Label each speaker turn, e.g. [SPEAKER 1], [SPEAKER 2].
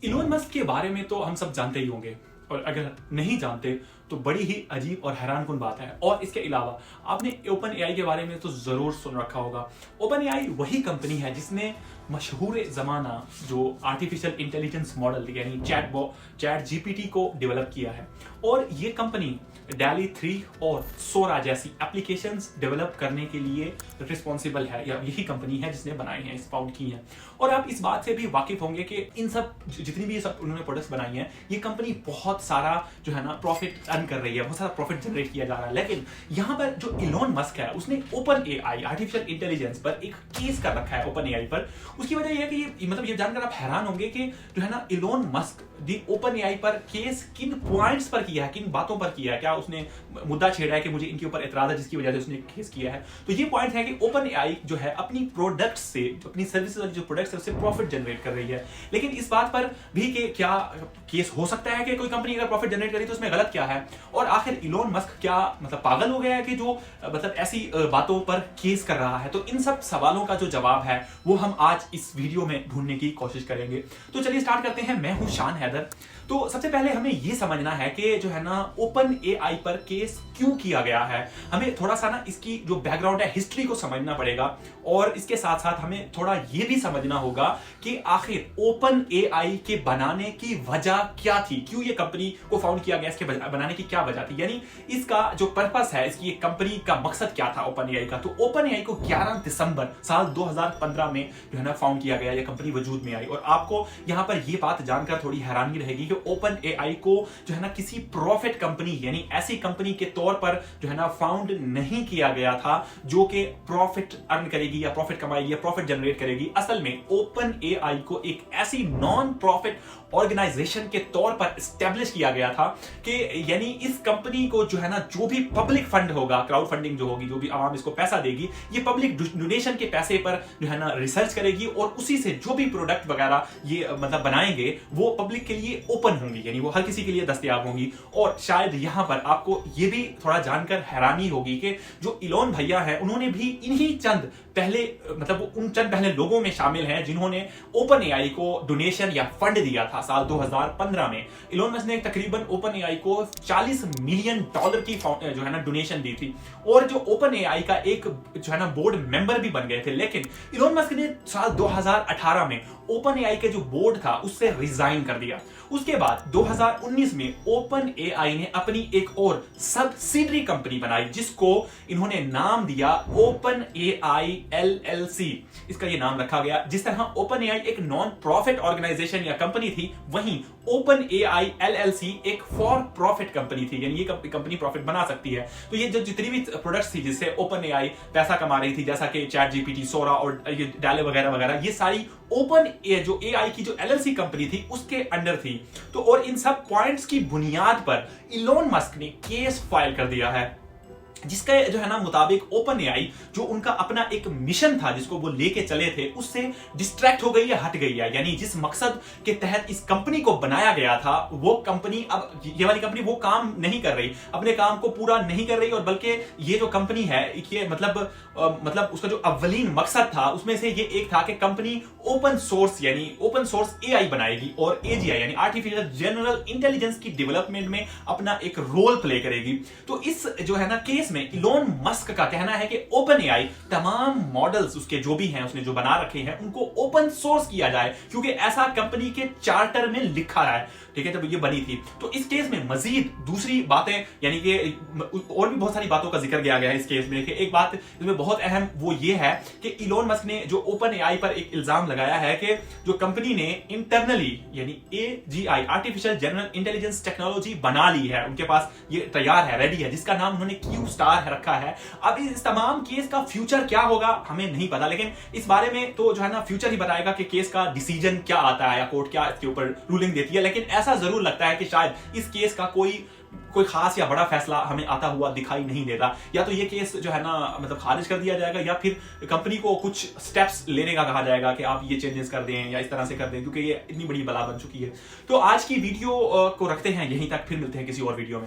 [SPEAKER 1] Elon Musk के बारे में तो हम सब जानते ही होंगे, और अगर नहीं जानते तो बड़ी ही अजीब और हैरानकुन बात है। और इसके अलावा आपने ओपन एआई के बारे में तो जरूर सुन रखा होगा। ओपन एआई वही कंपनी है जिसने मशहूर जमाना जो आर्टिफिशियल इंटेलिजेंस मॉडल यानी चैट जीपीटी को डेवलप किया है, और ये कंपनी डैली 3 और सोरा जैसी एप्लीकेशंस डेवलप करने के लिए रिस्पॉन्सिबल है, या यही कंपनी है जिसने बनाई है, फाउंड की है। और आप इस बात से भी वाकिफ होंगे कि इन सब जितनी भी सब उन्होंने प्रोडक्ट्स बनाई हैं, ये कंपनी बहुत सारा जो है ना प्रॉफिट अर्न कर रही है, बहुत सारा प्रॉफिट जनरेट किया जा रहा है। लेकिन यहाँ पर जो इलोन मस्क है उसने ओपन एआई आर्टिफिशियल इंटेलिजेंस पर एक केस कर रखा है ओपन एआई पर। उसकी वजह यह है कि मतलब ये जानकर आप हैरान होंगे कि जो है ना इलोन मस्क दी ओपन एआई पर केस किन पॉइंट्स पर किया है, किन बातों पर किया है, क्या उसने मुद्दा छेड़ा है कि मुझे इनके ऊपर एतराज है जिसकी वजह से उसने केस किया है। तो ये पॉइंट है कि ओपन एआई जो है अपनी प्रोडक्ट से, अपनी सर्विसेज वाली जो प्रोडक्ट्स है उससे प्रॉफिट जनरेट कर रही है। लेकिन इस बात पर भी कि क्या केस हो सकता है कि कोई कंपनी अगर प्रॉफिट जनरेट करी तो उसमें गलत क्या है, और आखिर इलोन मस्क क्या मतलब पागल हो गया है कि जो मतलब ऐसी बातों पर केस कर रहा है। तो इन सब सवालों का जो जवाब है वो हम आज इस वीडियो में ढूंढने की कोशिश करेंगे। तो चलिए स्टार्ट करते हैं। मैं हूं शान हैदर। तो सबसे पहले हमें यह समझना है कि जो है ना ओपन एआई पर केस क्यों किया गया है। हमें थोड़ा सा ना इसकी जो बैकग्राउंड है, हिस्ट्री को समझना पड़ेगा, और इसके साथ साथ हमें थोड़ा यह भी समझना होगा कि आखिर ओपन एआई के बनाने की वजह क्या थी, क्यों ये कंपनी को फाउंड किया गया, इसके बनाने की क्या वजह थी, यानी इसका जो पर्पस है, इसकी कंपनी का मकसद क्या था ओपन एआई का। तो ओपन एआई को 11 दिसंबर साल 2015 में जो है ना फाउंड किया गया, ये कंपनी वजूद में आई। और आपको यहां पर यह बात जानकर थोड़ी हैरानगी रहेगी कि ओपन एआई को जो है ना किसी प्रॉफिट कंपनी यानी ऐसी कंपनी के तौर पर जो है ना फाउंड नहीं किया गया था जो कि प्रॉफिट अर्न करेगी या प्रॉफिट कमाएगी या प्रॉफिट जनरेट करेगी। असल में ओपन एआई को एक ऐसी नॉन प्रॉफिट ऑर्गेनाइजेशन के तौर पर एस्टेब्लिश किया गया था कि यानी इस कंपनी को जो है ना जो भी पब्लिक फंड होगा, क्राउड फंडिंग जो होगी, जो भी आवाम इसको पैसा देगी, ये पब्लिक डोनेशन के पैसे पर जो है ना रिसर्च करेगी, और उसी से जो भी प्रोडक्ट वगैरह ये मतलब बनाएंगे वो पब्लिक के लिए ओपन होंगी, यानी वो हर किसी के लिए दस्तयाब होंगी। और शायद यहां पर आपको ये भी थोड़ा जानकर हैरानी होगी कि जो इलोन भैया है उन्होंने भी इन्हीं चंद पहले मतलब उन चंद पहले लोगों में शामिल हैं जिन्होंने ओपन एआई को डोनेशन या फंड दिया था साल 2015 में। इलोन मस्क ने तकरीबन ओपन एआई को $40 मिलियन की जो है ना डोनेशन दी थी, और जो ओपन एआई का एक जो है ना बोर्ड मेंबर भी बन गए थे। लेकिन इलोन मस्क ने साल 2018 में ओपन एआई के जो बोर्ड था उससे रिजाइन कर दिया। उसके बाद 2019 में ओपन एआई ने अपनी एक और सब्सिडरी कंपनी बनाई जिसको इन्होंने नाम दिया ओपन एआई एलएलसी। इसका ये नाम रखा गया। जिस तरह ओपन एआई एक नॉन प्रॉफिट ऑर्गेनाइजेशन या कंपनी थी, वहीं ओपन एआई एलएलसी एक फॉर प्रॉफिट कंपनी थी, यानी ये कंपनी प्रॉफिट बना सकती है। तो ये जो जितनी भी प्रोडक्ट्स थी जिससे ओपन एआई पैसा कमा रही थी, जैसा कि चैट जीपीटी, सोरा और ये डाले वगैरह वगैरह, ये सारी ओपन जो एआई की जो एलएलसी कंपनी थी उसके अंडर थी। तो और इन सब पॉइंट्स की बुनियाद पर इलोन मस्क ने केस फाइल कर दिया है, जिसका जो है ना मुताबिक ओपन एआई जो उनका अपना एक मिशन था जिसको वो लेके चले थे उससे डिस्ट्रैक्ट हो गई है, हट गई है। यानी जिस मकसद के तहत इस कंपनी को बनाया गया था वो कंपनी, अब ये वाली कंपनी वो काम नहीं कर रही, अपने काम को पूरा नहीं कर रही, और बल्कि ये जो कंपनी है ये मतलब उसका जो अव्वलीन मकसद था उसमें से ये एक था कि कंपनी ओपन सोर्स यानी ओपन सोर्स एआई बनाएगी और एजीआई यानी आर्टिफिशियल जनरल इंटेलिजेंस की डेवलपमेंट में अपना एक रोल प्ले करेगी। तो इस जो है ना केस में इलोन मस्क का कहना है कि ओपन एआई तमाम मॉडल्स उसके जो भी हैं उसने जो बना रखे हैं उनको ओपन सोर्स किया जाए, क्योंकि ऐसा कंपनी के चार्टर में लिखा है। ठीक है, जब ये बनी थी। तो इस केस में मजीद दूसरी बातें यानी कि और भी बहुत सारी बातों का जिक्र किया गया है इस केस में। कि एक बात इसमें बहुत अहम वो ये है कि इलोन मस्क ने जो ओपन एआई पर एक इल्जाम लगाया है कि जो कंपनी ने इंटरनली यानी AGI artificial general intelligence technology बना ली है, उनके पास ये तैयार है, रेडी है, जिसका नाम उन्होंने क्यू स्टार रखा है। अब इस तमाम केस का फ्यूचर क्या होगा हमें नहीं पता, लेकिन इस बारे में तो जो है ना फ्यूचर ही बताएगा कि केस का डिसीजन क्या आता है या कोर्ट क्या इसके ऊपर रूलिंग देती है। लेकिन ऐसा जरूर लगता है कि शायद इस केस का कोई खास या बड़ा फैसला हमें आता हुआ दिखाई नहीं देता। या तो ये केस जो है ना मतलब खारिज कर दिया जाएगा, या फिर कंपनी को कुछ स्टेप्स लेने का कहा जाएगा कि आप ये चेंजेस कर दें या इस तरह से कर दें, क्योंकि ये इतनी बड़ी बला बन चुकी है। तो आज की वीडियो को रखते हैं यहीं तक, फिर मिलते हैं किसी और वीडियो में।